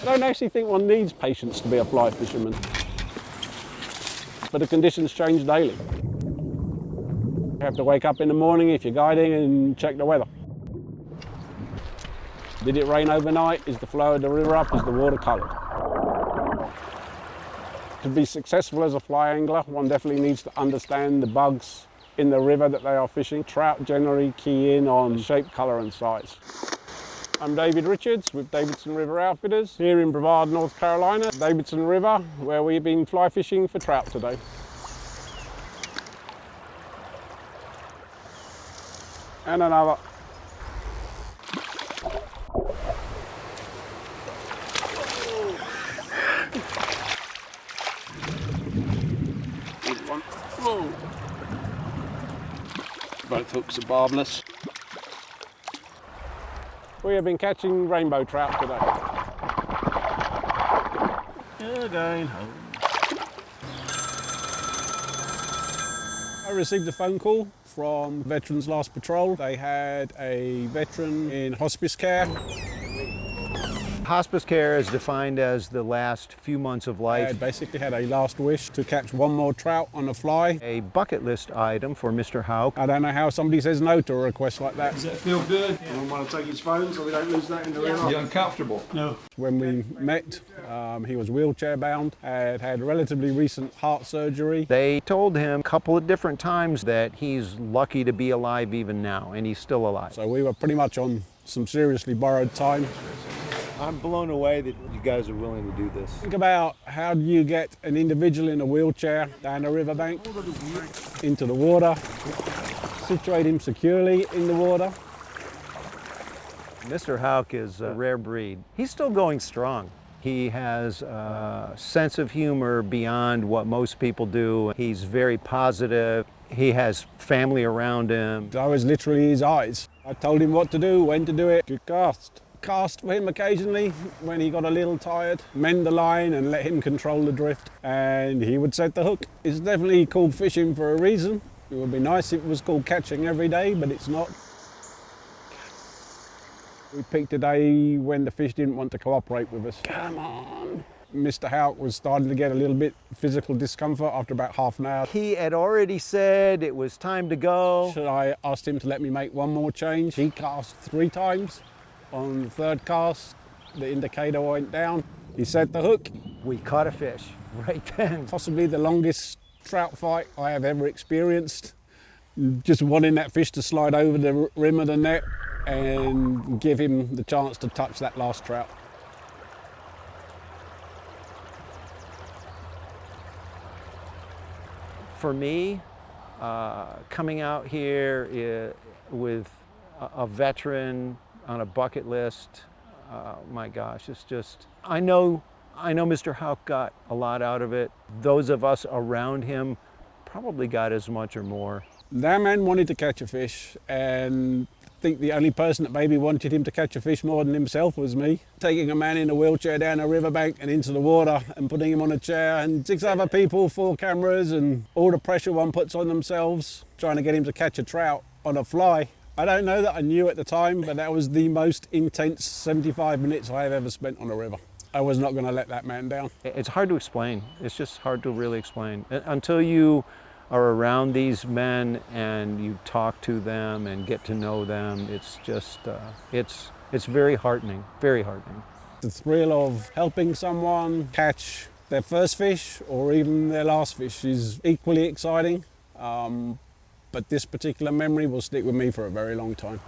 I don't actually think one needs patience to be a fly fisherman, but the conditions change daily. You have to wake up in the morning if you're guiding and check the weather. Did it rain overnight? Is the flow of the river up? Is the water coloured? To be successful as a fly angler, one definitely needs to understand the bugs in the river that they are fishing. Trout generally key in on shape, colour and size. I'm David Richards with Davidson River Outfitters here in Brevard, North Carolina, Davidson River, where we've been fly fishing for trout today. And another. Good one. Whoa. Both hooks are barbless. We have been catching rainbow trout today. Yeah, going home. I received a phone call from Veterans Last Patrol. They had a veteran in hospice care. Hospice care is defined as the last few months of life. They basically had a last wish to catch one more trout on a fly. A bucket list item for Mr. Houck. I don't know how somebody says no to a request like that. Does that feel good? I don't want to take his phone so we don't lose that in the river. You uncomfortable? No. When we met, he was wheelchair bound, had relatively recent heart surgery. They told him a couple of different times that he's lucky to be alive even now, and he's still alive. So we were pretty much on some seriously borrowed time. I'm blown away that you guys are willing to do this. Think about how do you get an individual in a wheelchair down a riverbank, into the water, situate him securely in the water. Mr. Houck is a rare breed. He's still going strong. He has a sense of humor beyond what most people do. He's very positive. He has family around him. I was literally his eyes. I told him what to do, when to do it. Good cast for him occasionally when he got a little tired, mend the line and let him control the drift, and he would set the hook. It's definitely called fishing for a reason. It would be nice if it was called catching every day, but it's not. We picked a day when the fish didn't want to cooperate with us. Come on. Mr. Houck was starting to get a little bit physical discomfort after about half an hour. He had already said it was time to go. So I asked him to let me make one more change. He cast 3 times. On the third cast, the indicator went down. He set the hook. We caught a fish right then. Possibly the longest trout fight I have ever experienced. Just wanting that fish to slide over the rim of the net and give him the chance to touch that last trout. For me, coming out here with a veteran on a bucket list, my gosh, it's just, I know Mr. Houck got a lot out of it. Those of us around him probably got as much or more. That man wanted to catch a fish, and I think the only person that maybe wanted him to catch a fish more than himself was me. Taking a man in a wheelchair down a riverbank and into the water and putting him on a chair, and 6 other people, 4 cameras, and all the pressure one puts on themselves, trying to get him to catch a trout on a fly. I don't know that I knew at the time, but that was the most intense 75 minutes I have ever spent on a river. I was not going to let that man down. It's hard to explain. It's just hard to really explain. Until you are around these men and you talk to them and get to know them, it's just, it's very heartening, very heartening. The thrill of helping someone catch their first fish or even their last fish is equally exciting. But this particular memory will stick with me for a very long time.